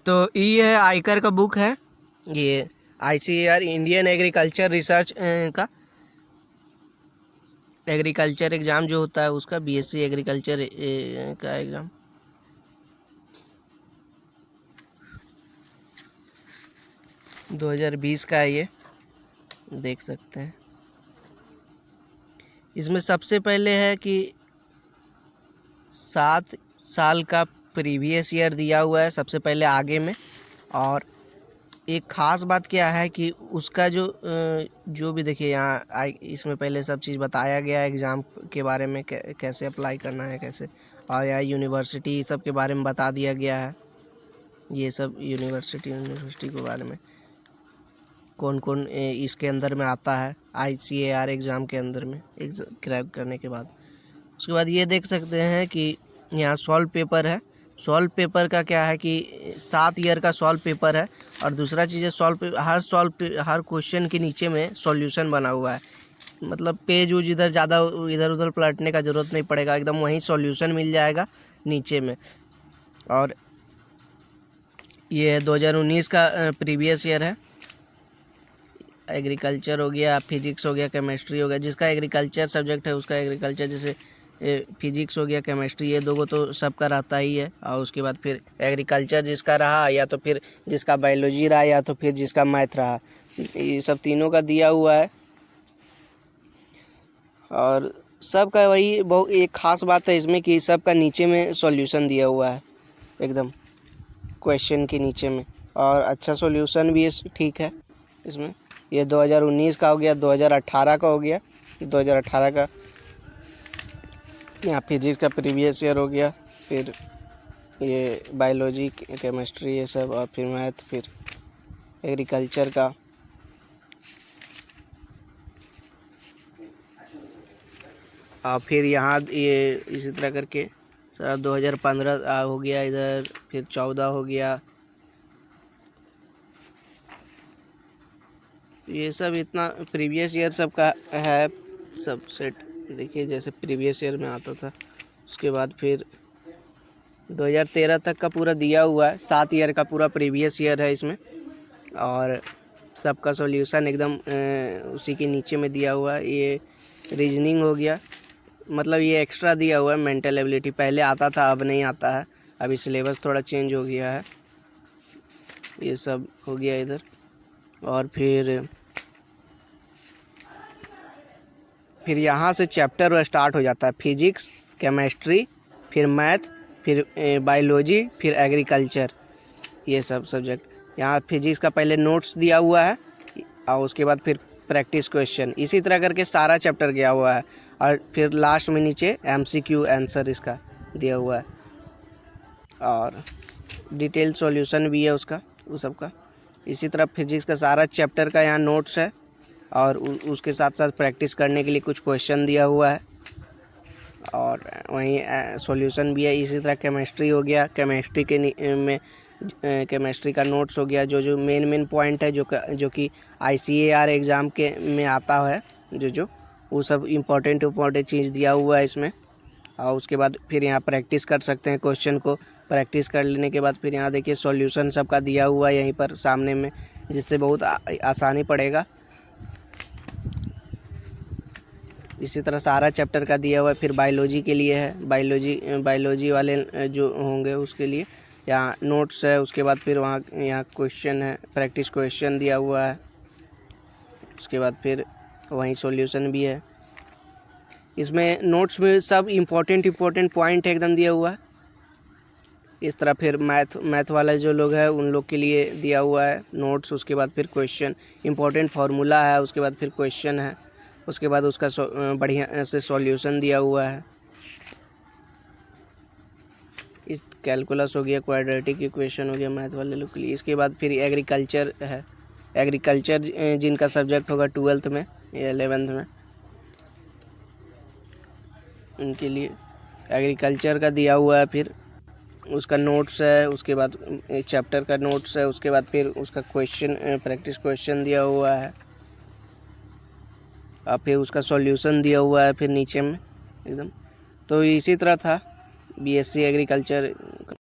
तो ये है आयकर का बुक है, ये ICAR इंडियन एग्रीकल्चर रिसर्च का एग्रीकल्चर एग्ज़ाम जो होता है उसका BSc एग्रीकल्चर का एग्ज़ाम। – 2020 का है, ये देख सकते हैं। इसमें सबसे पहले है कि 7 साल का प्रीवियस ईयर दिया हुआ है सबसे पहले आगे में। और एक ख़ास बात क्या है कि उसका जो भी देखिए यहाँ इसमें पहले सब चीज़ बताया गया है एग्ज़ाम के बारे में, कैसे अप्लाई करना है कैसे, और यहाँ यूनिवर्सिटी सब के बारे में बता दिया गया है। ये सब यूनिवर्सिटी के बारे में कौन कौन इसके अंदर में आता है ICAR एग्ज़ाम के अंदर में क्रैक करने के बाद। उसके बाद ये देख सकते हैं कि यहाँ सॉल्व पेपर है। सॉल्व पेपर का क्या है कि 7 ईयर का सॉल्व पेपर है। और दूसरा चीज़ है हर क्वेश्चन के नीचे में सॉल्यूशन बना हुआ है, मतलब पेज उज ज़्यादा इधर उधर पलटने का ज़रूरत नहीं पड़ेगा, एकदम वहीं सॉल्यूशन मिल जाएगा नीचे में। और ये 2019 का प्रीवियस ईयर है। एग्रीकल्चर हो गया, फिजिक्स हो गया, केमिस्ट्री हो गया। जिसका एग्रीकल्चर सब्जेक्ट है उसका एग्रीकल्चर, जैसे फिजिक्स हो गया, केमिस्ट्री, ये दो तो सबका रहता ही है। और उसके बाद फिर एग्रीकल्चर जिसका रहा, या तो फिर जिसका बायोलॉजी रहा, या तो फिर जिसका मैथ रहा, ये सब तीनों का दिया हुआ है। और सबका वही बहुत एक ख़ास बात है इसमें कि सबका नीचे में सॉल्यूशन दिया हुआ है एकदम क्वेश्चन के नीचे में, और अच्छा सॉल्यूशन भी ठीक है इसमें। ये 2019 का हो गया, 2018 का हो गया, 2018 का यहाँ फिजिक्स का प्रीवियस ईयर हो गया, फिर ये बायोलॉजी, केमिस्ट्री, ये सब, और फिर मैथ, फिर एग्रीकल्चर का। और फिर यहाँ ये इसी तरह करके सारा 2015 हो गया इधर, फिर 14 हो गया। ये सब इतना प्रीवियस ईयर सबका है सब सेट। देखिए जैसे प्रीवियस ईयर में आता था, उसके बाद फिर 2013 तक का पूरा दिया हुआ है। 7 ईयर का पूरा प्रीवियस ईयर है इसमें, और सबका सॉल्यूशन एकदम उसी के नीचे में दिया हुआ है। ये रीजनिंग हो गया, मतलब ये एक्स्ट्रा दिया हुआ है। मेंटल एबिलिटी पहले आता था, अब नहीं आता है, अभी सिलेबस थोड़ा चेंज हो गया है। ये सब हो गया इधर। और फिर यहाँ से चैप्टर स्टार्ट हो जाता है, फिजिक्स, केमिस्ट्री, फिर मैथ, फिर बायोलॉजी, फिर एग्रीकल्चर, ये सब सब्जेक्ट। यहाँ फिजिक्स का पहले नोट्स दिया हुआ है, और उसके बाद फिर प्रैक्टिस क्वेश्चन, इसी तरह करके सारा चैप्टर गया हुआ है। और फिर लास्ट में नीचे MCQ आंसर इसका दिया हुआ है, और डिटेल सॉल्यूशन भी है उसका, वो सब का। इसी तरह फिजिक्स का सारा चैप्टर का यहाँ नोट्स है, और उसके साथ साथ प्रैक्टिस करने के लिए कुछ क्वेश्चन दिया हुआ है, और वहीं सॉल्यूशन भी है। इसी तरह केमिस्ट्री हो गया, केमिस्ट्री में केमिस्ट्री का नोट्स हो गया, जो मेन पॉइंट है जो कि ICAR एग्ज़ाम के में आता है, जो वो सब इम्पोर्टेंट चीज़ दिया हुआ है इसमें। और उसके बाद फिर यहाँ प्रैक्टिस कर सकते हैं क्वेश्चन को। प्रैक्टिस कर लेने के बाद फिर यहाँ देखिए सॉल्यूशन सबका दिया हुआ है यहीं पर सामने में, जिससे बहुत आसानी पड़ेगा। इसी तरह सारा चैप्टर का दिया हुआ है। फिर बायोलॉजी के लिए है, बायोलॉजी वाले जो होंगे उसके लिए यहाँ नोट्स है। उसके बाद फिर यहाँ क्वेश्चन है, प्रैक्टिस क्वेश्चन दिया हुआ है। उसके बाद फिर वहीं सॉल्यूशन भी है। इसमें नोट्स में सब इम्पोर्टेंट पॉइंट एकदम दिया हुआ है। इस तरह फिर मैथ वाले जो लोग हैं उन लोग के लिए दिया हुआ है नोट्स। उसके बाद फिर क्वेश्चन, इम्पोर्टेंट फार्मूला है, उसके बाद फिर क्वेश्चन है, उसके बाद उसका बढ़िया से सॉल्यूशन दिया हुआ है। इस कैलकुलस हो गया, क्वाड्रेटिक इक्वेशन हो गया मैथ वाले लोग के लिए। इसके बाद फिर एग्रीकल्चर है। एग्रीकल्चर जिनका सब्जेक्ट होगा 12th में या 11th में, उनके लिए एग्रीकल्चर का दिया हुआ है। फिर उसका नोट्स है, उसके बाद चैप्टर का नोट्स है, उसके बाद फिर उसका क्वेश्चन, प्रैक्टिस क्वेश्चन दिया हुआ है, और फिर उसका सॉल्यूशन दिया हुआ है फिर नीचे में एकदम। तो इसी तरह था BSc एग्रीकल्चर